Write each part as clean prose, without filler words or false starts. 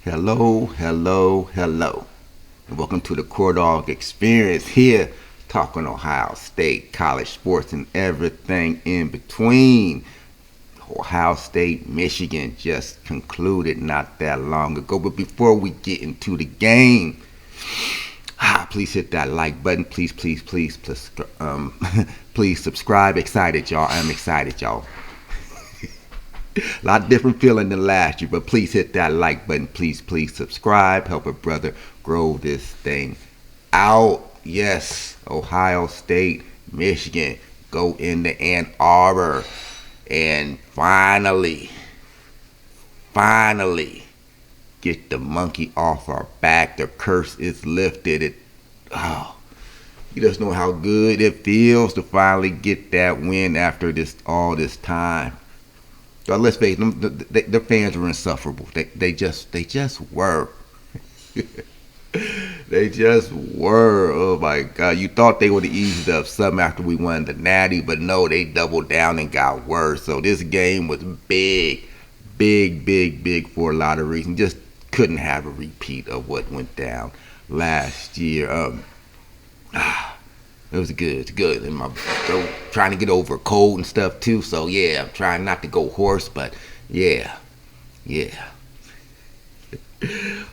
Hello, hello, hello. And welcome to the Core Dog Experience here, talking Ohio State, college sports, and everything in between. Ohio State, Michigan just concluded not that long ago. But before we get into the game, please hit that like button. Please, please subscribe. Excited, y'all. I'm excited, y'all. A lot different feeling than last year, but please hit that like button. Please subscribe. Help a brother grow this thing out. Yes, Ohio State, Michigan go into Ann Arbor and finally get the monkey off our back. The curse is lifted. You just know how good it feels to finally get that win after all this time. But let's face it, the fans were insufferable. They just were. They just were. Oh my God! You thought they would have eased up some after we won the Natty, but no, they doubled down and got worse. So this game was big for a lot of reasons. Just couldn't have a repeat of what went down last year. It was good. It's good. And my trying to get over a cold and stuff too. So yeah, I'm trying not to go hoarse, but yeah.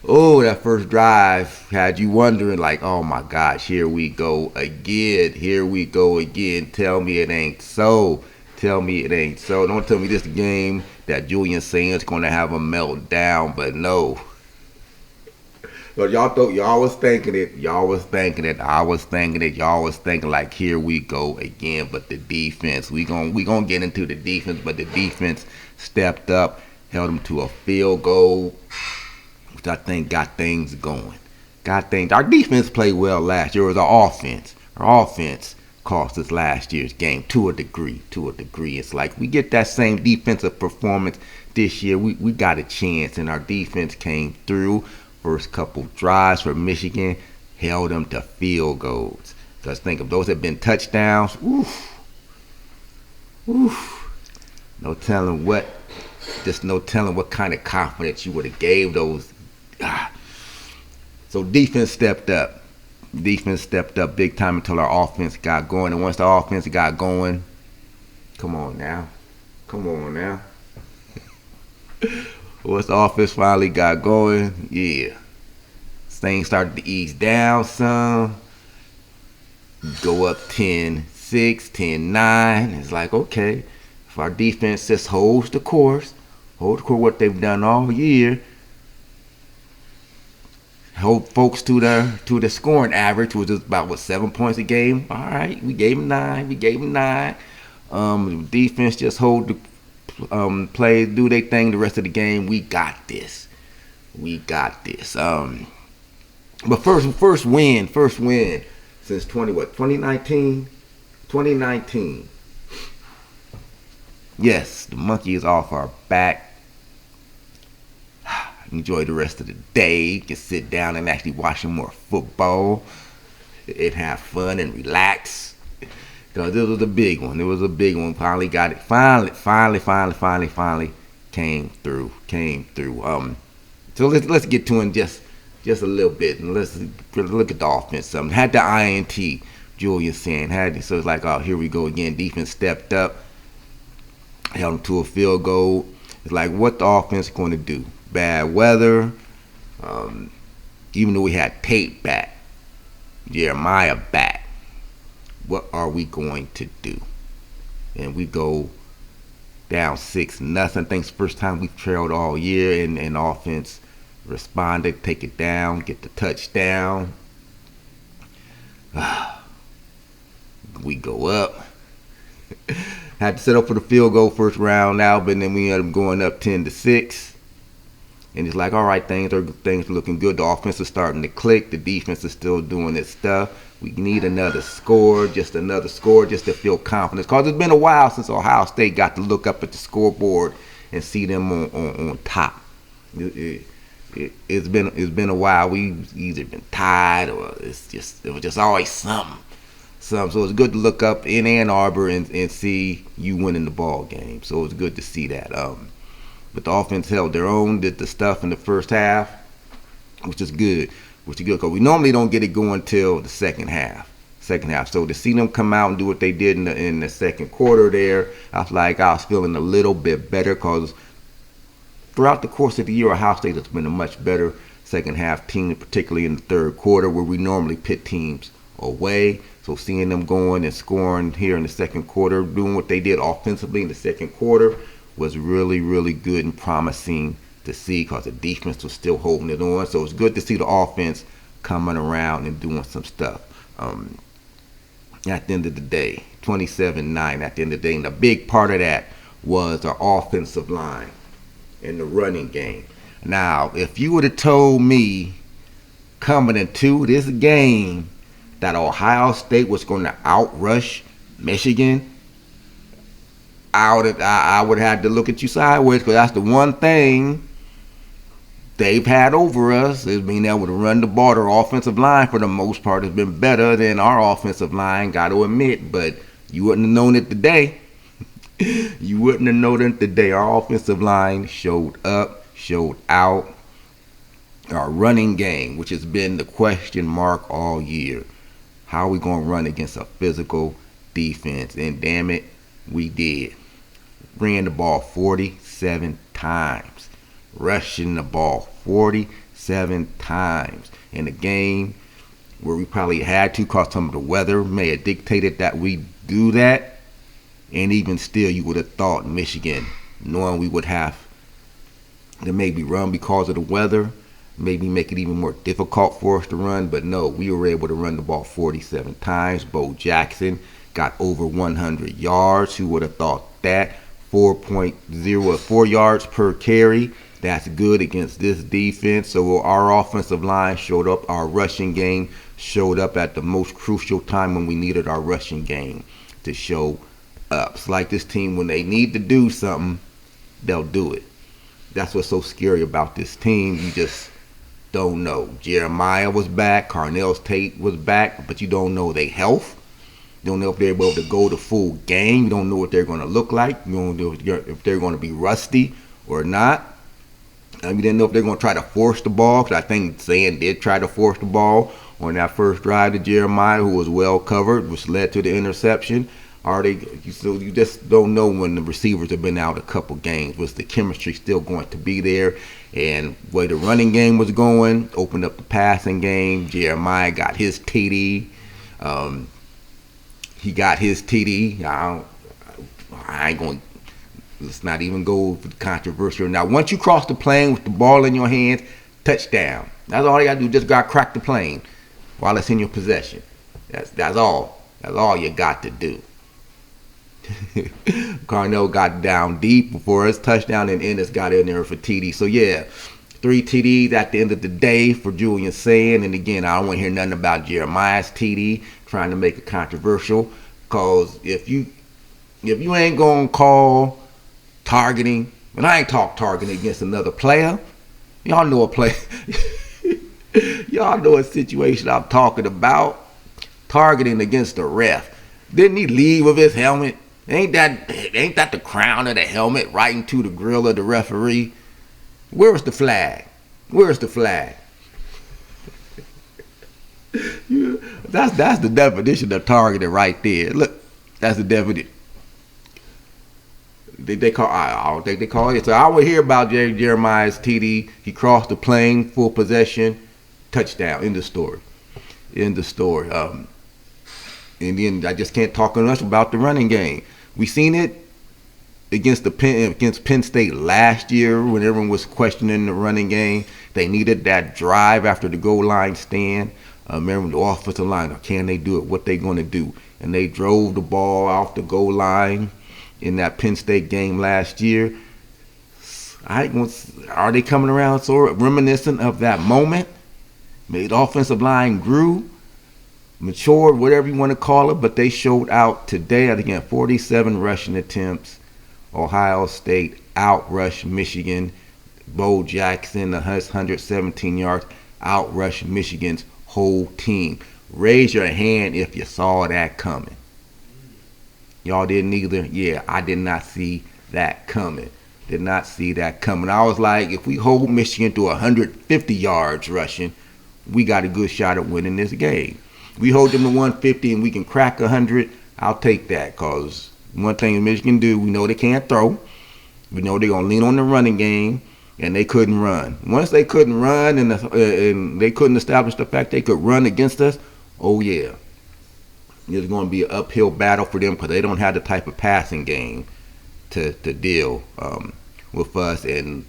Oh, that first drive had you wondering like, oh my gosh, here we go again. Tell me it ain't so. Don't tell me this game that Julian Sands gonna have a meltdown, but no. But y'all was thinking it. I was thinking it. Y'all was thinking like, here we go again. But the defense, we gonna get into the defense. But the defense stepped up, held them to a field goal, which I think got things going. Our defense played well last year. It was our offense. Our offense cost us last year's game to a degree. It's like we get that same defensive performance this year. We got a chance, and our defense came through. First couple drives for Michigan held them to field goals. Because think of those have been touchdowns. No telling what kind of confidence you would have gave those. So defense stepped up. Big time until our offense got going. And once the offense got going, come on now. Once the offense finally got going, yeah, things started to ease down some. Go up 10-6, 10-9. It's like, okay, if our defense just holds the course what they've done all year, hold folks to the scoring average, which is about 7 points a game. All right, we gave them 9. Defense just hold the play, do their thing the rest of the game. We got this. But first win since 2019. Yes, the monkey is off our back. Enjoy the rest of the day. You can sit down and actually watch some more football and have fun and relax. Because this was a big one. Finally got it. Finally came through. So let's get to it just a little bit, and let's look at the offense. Had the INT, Julian Sands so it's like, oh, here we go again. Defense stepped up, held them to a field goal. It's like, what the offense going to do? Bad weather. Even though we had Tate back, Jeremiah back, what are we going to do? And we go down 6-0. I think it's the first time we've trailed all year, and offense responded, take it down, get the touchdown. We go up. Had to set up for the field goal first round now, but then we ended up going up 10-6. And it's like, all right, things are looking good. The offense is starting to click. The defense is still doing its stuff. We need another score just to feel confidence. Because it's been a while since Ohio State got to look up at the scoreboard and see them on top. It's been a while. We've either been tied or it was just always something. So it's good to look up in Ann Arbor and see you winning the ball game. So it's good to see that. But the offense held their own, did the stuff in the first half, which is good. Which is good because we normally don't get it going till the second half. So to see them come out and do what they did in the second quarter there, I was feeling a little bit better because throughout the course of the year, Ohio State has been a much better second half team, particularly in the third quarter where we normally pit teams away. So seeing them going and scoring here in the second quarter, doing what they did offensively in the second quarter was really, really good and promising to see because the defense was still holding it on. So it's good to see the offense coming around and doing some stuff. At the end of the day, 27-9 at the end of the day. And a big part of that was our offensive line and the running game. Now, if you would have told me coming into this game that Ohio State was going to outrush Michigan, I would have had to look at you sideways because that's the one thing they've had over us is being able to run the ball. Their offensive line, for the most part, has been better than our offensive line, got to admit. But you wouldn't have known it today. You wouldn't have known it today. Our offensive line showed up, showed out. Our running game, which has been the question mark all year. How are we going to run against a physical defense? And damn it, we did. Ran the ball 47 times. Rushing the ball 47 times in a game where we probably had to because some of the weather may have dictated that we do that. And even still, you would have thought Michigan, knowing we would have to maybe run because of the weather, maybe make it even more difficult for us to run. But no, we were able to run the ball 47 times. Bo Jackson got over 100 yards. Who would have thought that? 4.04 yards per carry. That's good against this defense. So our offensive line showed up. Our rushing game showed up at the most crucial time when we needed our rushing game to show up. It's like this team, when they need to do something, they'll do it. That's what's so scary about this team. You just don't know. Jeremiah was back. Carnell Tate was back. But you don't know their health. You don't know if they're able to go the full game. You don't know what they're going to look like. You don't know if they're going to be rusty or not. You didn't know if they're going to try to force the ball, because I think Zan did try to force the ball on that first drive to Jeremiah, who was well covered, which led to the interception. So you just don't know when the receivers have been out a couple games. Was the chemistry still going to be there? And the way the running game was going, opened up the passing game. Jeremiah got his TD. He got his TD. I ain't going to. Let's not even go for the controversial. Now, once you cross the plane with the ball in your hands, touchdown. That's all you got to do. Just got to crack the plane while it's in your possession. That's all. That's all you got to do. Carnell got down deep before his touchdown, and Ennis got in there for TD. So, yeah, 3 TDs at the end of the day for Julian Sand. And, again, I don't want to hear nothing about Jeremiah's TD, trying to make it controversial. Because if you ain't going to call targeting, and I ain't talk targeting against another player. Y'all know a play. Y'all know a situation I'm talking about. Targeting against the ref. Didn't he leave with his helmet? Ain't that the crown of the helmet right into the grill of the referee? Where's the flag? Where's the flag? That's the definition of targeting right there. Look, that's the definition. I don't think they call it. So I would hear about Jeremiah's TD. He crossed the plane, full possession, touchdown. End of story. End of story. And then I just can't talk enough about the running game. We seen it against Penn State last year when everyone was questioning the running game. They needed that drive after the goal line stand. Remember the offensive line. Can they do it? What they going to do? And they drove the ball off the goal line in that Penn State game last year. Are they coming around sort of reminiscent of that moment? Maybe the offensive line grew, matured, whatever you want to call it, but they showed out today. I think again, 47 rushing attempts. Ohio State outrushed Michigan. Bo Jackson, 117 yards, outrushed Michigan's whole team. Raise your hand if you saw that coming. Y'all didn't either? Yeah, I did not see that coming. Did not see that coming. I was like, if we hold Michigan to 150 yards rushing, we got a good shot at winning this game. We hold them to 150 and we can crack 100, I'll take that, because one thing Michigan do, we know they can't throw. We know they're going to lean on the running game, and they couldn't run. Once they couldn't run and they couldn't establish the fact they could run against us, oh yeah, it's going to be an uphill battle for them because they don't have the type of passing game to deal with us. And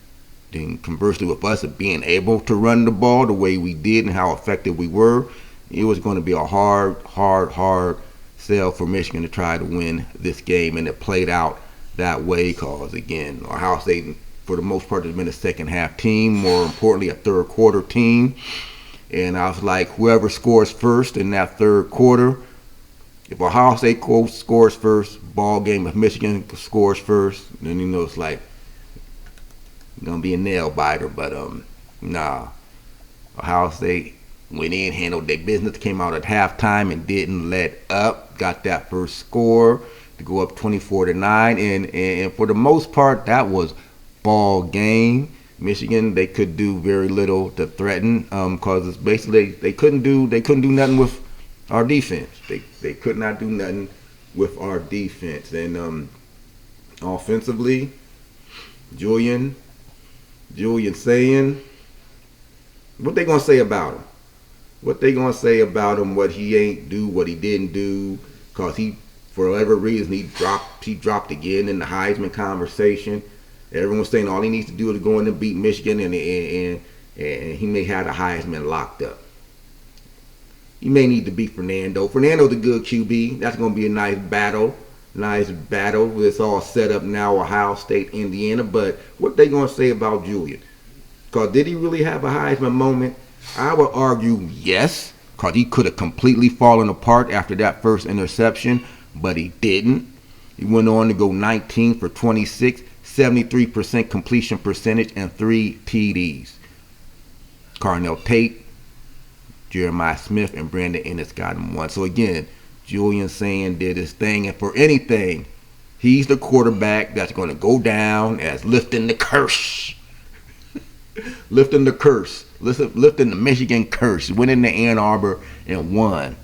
then conversely with us being able to run the ball the way we did and how effective we were, it was going to be a hard sell for Michigan to try to win this game, and it played out that way because, again, Ohio State, for the most part, has been a second half team, more importantly, a third quarter team. And I was like, whoever scores first in that third quarter, if Ohio State scores first, ball game. If Michigan scores first, then you know it's like gonna be a nail biter. But nah, Ohio State went in, handled their business, came out at halftime and didn't let up. Got that first score to go up 24-9, and for the most part, that was ball game. Michigan, they could do very little to threaten because it's basically they couldn't do nothing with our defense. They could not do nothing with our defense. And offensively, Julian saying, what they gonna say about him? What they gonna say about him? What he ain't do, what he didn't do? Cause he, for whatever reason, he dropped again in the Heisman conversation. Everyone's saying all he needs to do is go in and beat Michigan, and he may have the Heisman locked up. He may need to beat Fernando. Fernando's a good QB. That's going to be a nice battle. It's all set up now, Ohio State, Indiana. But what they going to say about Julian? Because did he really have a Heisman moment? I would argue yes, because he could have completely fallen apart after that first interception, but he didn't. He went on to go 19 for 26, 73% completion percentage, and 3 TDs. Carnell Tate, Jeremiah Smith, and Brandon Ennis got him one. So again, Julian Saying did his thing, and for anything, he's the quarterback that's going to go down as lifting the curse. lifting the Michigan curse. Went into Ann Arbor and won.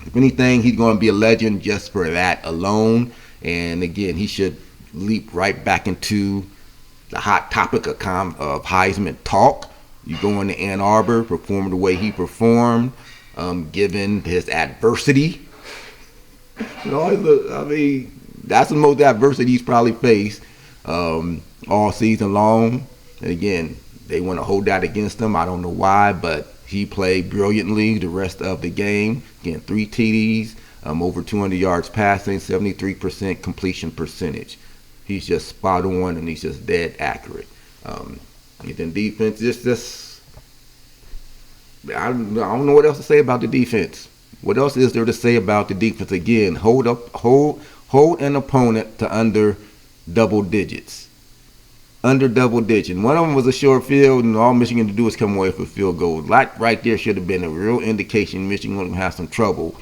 If anything, he's going to be a legend just for that alone. And again, he should leap right back into the hot topic of Heisman talk. You go into Ann Arbor, perform the way he performed, given his adversity. I mean, that's the most adversity he's probably faced all season long. And again, they want to hold that against him. I don't know why, but he played brilliantly the rest of the game. Again, 3 TDs, over 200 yards passing, 73% completion percentage. He's just spot on, and he's just dead accurate. And then defense, just I don't know what else to say about the defense. What else is there to say about the defense? Again, hold an opponent to under double digits. Under double digits. One of them was a short field, and all Michigan had to do was come away with a field goal. That right there should have been a real indication Michigan was going to have some trouble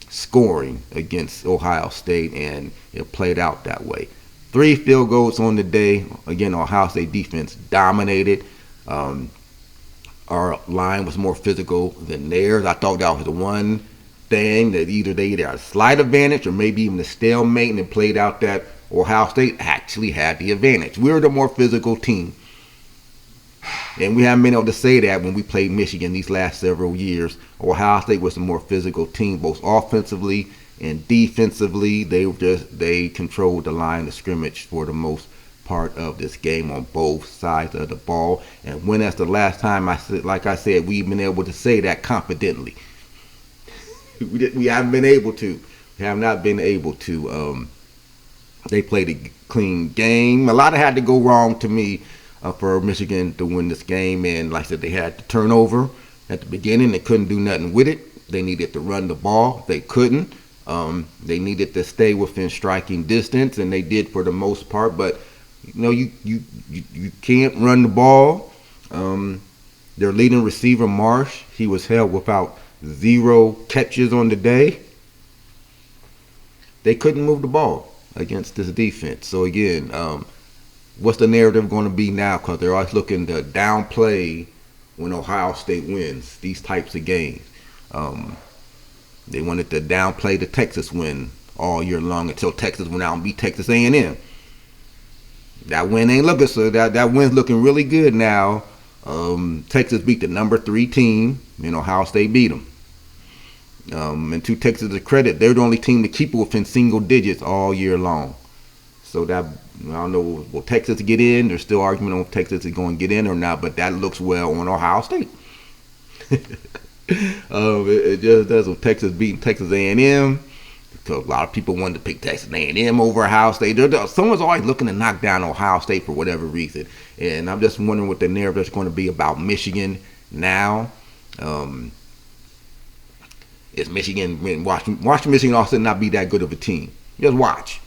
scoring against Ohio State, and it played out that way. 3 field goals on the day. Again, Ohio State defense dominated. Our line was more physical than theirs. I thought that was the one thing that either they had a slight advantage or maybe even a stalemate, and it played out that Ohio State actually had the advantage. We were the more physical team. And we haven't been able to say that when we played Michigan these last several years. Ohio State was the more physical team, both offensively and defensively. They controlled the line of scrimmage for the most part of this game on both sides of the ball. And when that's the last time like I said, we've been able to say that confidently. We haven't been able to. We have not been able to. They played a clean game. A lot had to go wrong to me for Michigan to win this game. And like I said, they had the turnover at the beginning. They couldn't do nothing with it. They needed to run the ball. They couldn't. They needed to stay within striking distance, and they did for the most part. But You can't run the ball. Their leading receiver, Marsh, he was held without 0 catches on the day. They couldn't move the ball against this defense. So again, what's the narrative going to be now? Because they're always looking to downplay when Ohio State wins these types of games. They wanted to downplay the Texas win all year long until Texas went out and beat Texas A&M. That win ain't looking so. That win's looking really good now. Texas beat the number 3 team, and Ohio State beat them. And to Texas' credit, they're the only team to keep it within single digits all year long. So that, I don't know, will Texas get in? There's still argument on if Texas is going to get in or not, but that looks well on Ohio State. It just does with Texas beating Texas A&M. Because a lot of people wanted to pick Texas A&M over Ohio State. Someone's always looking to knock down Ohio State for whatever reason. And I'm just wondering what the narrative is going to be about Michigan now. Is Michigan, watch Michigan also not be that good of a team. Just watch.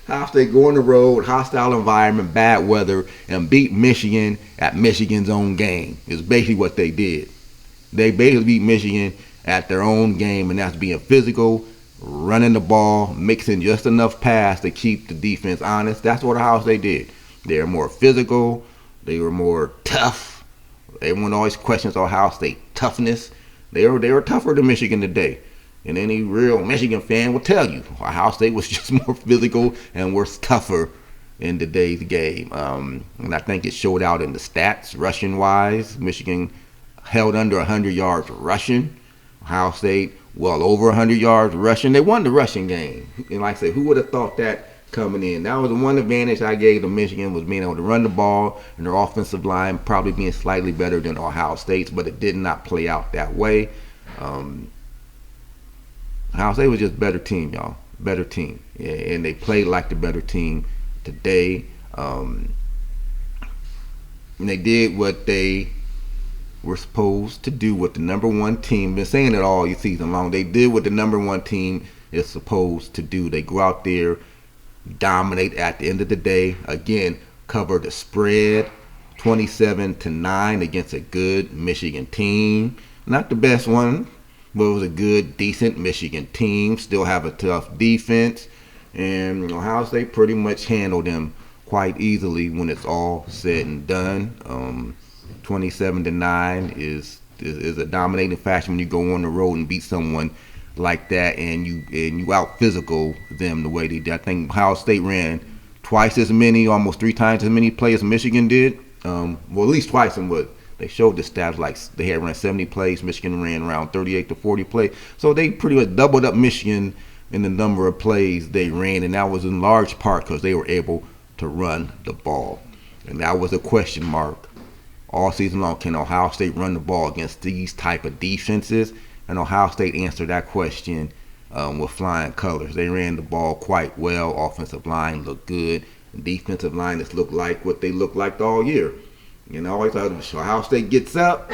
Ohio State go on the road, hostile environment, bad weather, and beat Michigan at Michigan's own game. Is basically what they did. They basically beat Michigan at their own game, and that's being physical, running the ball, mixing just enough pass to keep the defense honest. That's what Ohio State did. They were more physical. They were more tough. Everyone always questions Ohio State toughness. They were tougher than Michigan today. And any real Michigan fan will tell you Ohio State was just more physical and was tougher in today's game. And I think it showed out in the stats, rushing-wise. Michigan held under 100 yards rushing. Ohio State well over 100 yards rushing. They won the rushing game. And like I said, who would have thought that coming in? That was the one advantage I gave to Michigan, was being able to run the ball, and their offensive line probably being slightly better than Ohio State's, but it did not play out that way. Ohio State was just a better team, y'all. Better team. Yeah, and they played like the better team today. And they did what they were supposed to do with the number 1 team. Been saying it all season long. They did what the number 1 team is supposed to do. They go out there, dominate at the end of the day. Again, cover the spread 27-9 against a good Michigan team. Not the best one, but it was a good, decent Michigan team. Still have a tough defense. And Ohio State pretty much handled them quite easily when it's all said and done. 27-9 is a dominating fashion when you go on the road and beat someone like that, and you out physical them the way they did. I think Ohio State ran twice as many, almost 3 times as many plays as Michigan did. Well, at least twice, and what they showed the stats, like they had run 70 plays. Michigan ran around 38 to 40 plays. So they pretty much doubled up Michigan in the number of plays they ran, and that was in large part because they were able to run the ball. And that was a question mark all season long. Can Ohio State run the ball against these type of defenses? And Ohio State answered that question with flying colors. They ran the ball quite well. Offensive line looked good. Defensive line just looked like what they looked like all year. You know, always Ohio State gets up.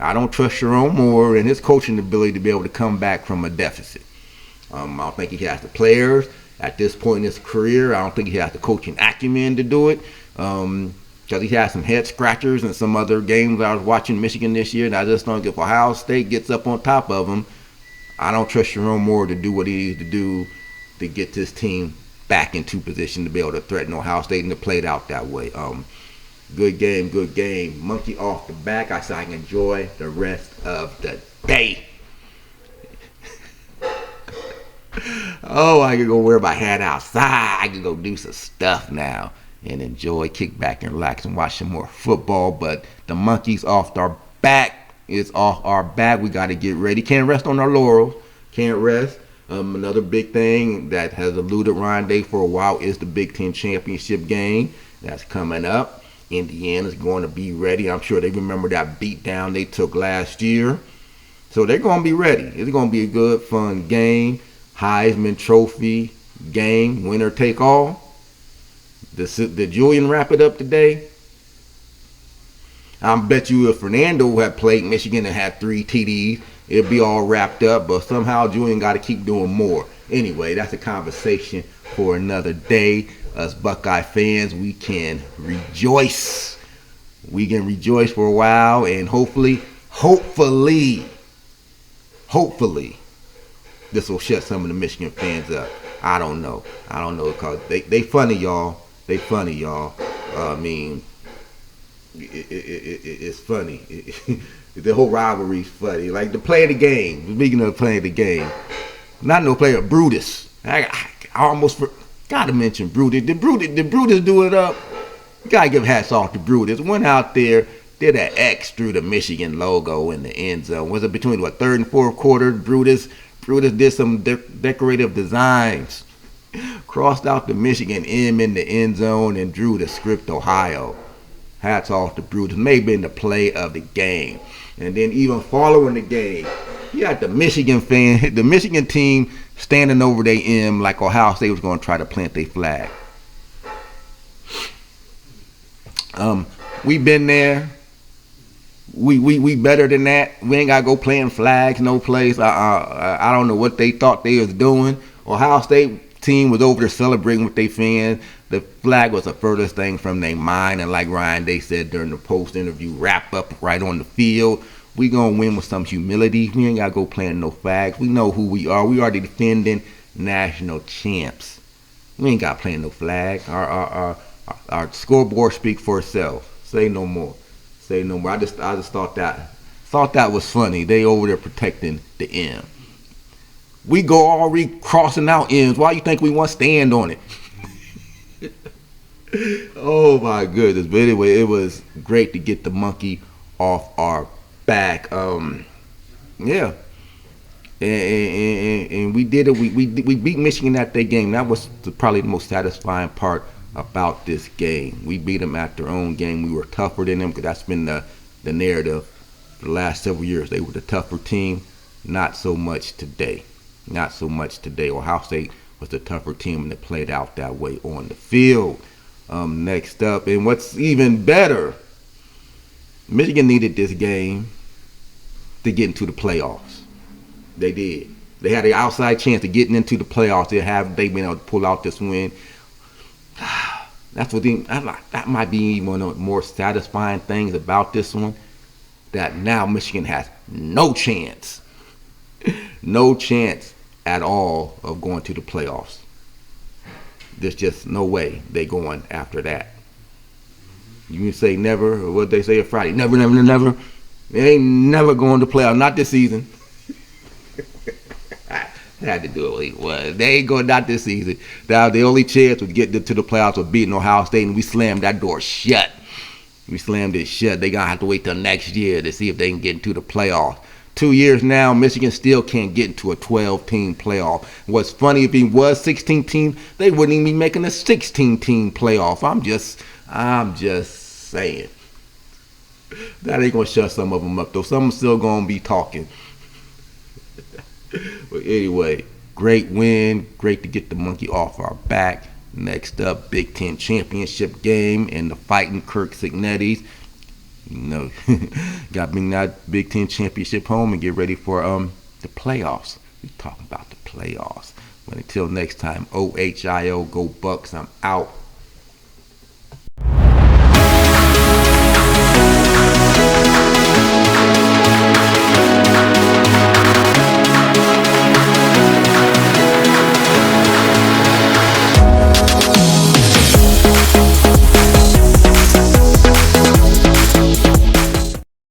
I don't trust Sharon Moore and his coaching ability to be able to come back from a deficit. I don't think he has the players at this point in his career. I don't think he has the coaching acumen to do it. Because he had some head scratchers in some other games I was watching Michigan this year, and I just don't, if Ohio State gets up on top of them, I don't trust Sharon Moore to do what he needs to do to get this team back into position to be able to threaten Ohio State, and to play it out that way. Good game. Monkey off the back. I said I can enjoy the rest of the day. Oh, I can go wear my hat outside. I can go do some stuff now and enjoy, kick back and relax and watch some more football. But the monkey's off our back. It's off our back. We got to get ready. Can't rest on our laurels. Can't rest. Another big thing that has eluded Ryan Day for a while is the Big Ten championship game that's coming up. Indiana's going to be ready. I'm sure they remember that beatdown they took last year. So they're going to be ready. It's going to be a good, fun game. Heisman Trophy game, winner take all. Did Julian wrap it up today? I bet you if Fernando had played Michigan and had 3 TDs, it'd be all wrapped up. But somehow Julian got to keep doing more. Anyway, that's a conversation for another day. us Buckeye fans, we can rejoice. We can rejoice for a while, and hopefully, this will shut some of the Michigan fans up. I don't know because they funny, y'all. They funny, y'all. I mean, it's funny. The whole rivalry's funny. Like the play of the game. Speaking of playing the game, not no player, Brutus. I almost gotta mention Brutus. Did Brutus do it up? You gotta give hats off to Brutus. Went out there, did an X through the Michigan logo in the end zone. Was it between third and fourth quarter? Brutus did some decorative designs. Crossed out the Michigan M in the end zone and drew the script Ohio. Hats off to Brutus. Maybe in the play of the game. And then even following the game, you got the Michigan team standing over their M like Ohio State was going to try to plant their flag. We been there. We better than that. We ain't gotta go playing flags no place. I don't know what they thought they was doing. Ohio State team was over there celebrating with their fans. The flag was the furthest thing from their mind, and like Ryan Day said during the post interview, wrap up right on the field. We gonna win with some humility. We ain't gotta go playing no flags. We know who we are. We are the defending national champs. We ain't got playing no flag. Our scoreboard speak for itself. Say no more. Say no more. I just thought that was funny. They over there protecting the M. We go already crossing out M's. Why you think we want to stand on it? Oh my goodness. But anyway, it was great to get the monkey off our back. Yeah. And we did it. We beat Michigan at that game. That was probably the most satisfying part about this game. We beat them at their own game. We were tougher than them because that's been the narrative for the last several years. They were the tougher team. Not so much today. Ohio State was the tougher team, and it played out that way on the field. Next up, and what's even better, Michigan needed this game to get into the playoffs. They did. They had an outside chance of getting into the playoffs. They been able to pull out this win. That might be even one of the more satisfying things about this one. That now Michigan has no chance at all of going to the playoffs. There's just no way they going after that. You can say never, or what they say on Friday, never. They ain't never going to playoffs, not this season. Had to do it. Well, they ain't going not this season. Now the only chance was getting to the playoffs was beating Ohio State, and we slammed that door shut. We slammed it shut. They gonna have to wait till next year to see if they can get into the playoffs. 2 years now, Michigan still can't get into a 12-team playoff. What's funny, if he was 16 teams, they wouldn't even be making a 16-team playoff. I'm just saying. That ain't gonna shut some of them up though. Some still gonna be talking. But anyway, great win. Great to get the monkey off our back. Next up, Big Ten championship game and the fighting Kirk Cignettis. You know, got to bring that Big Ten championship home and get ready for the playoffs. We talking about the playoffs. But until next time, OHIO, go Bucks. I'm out.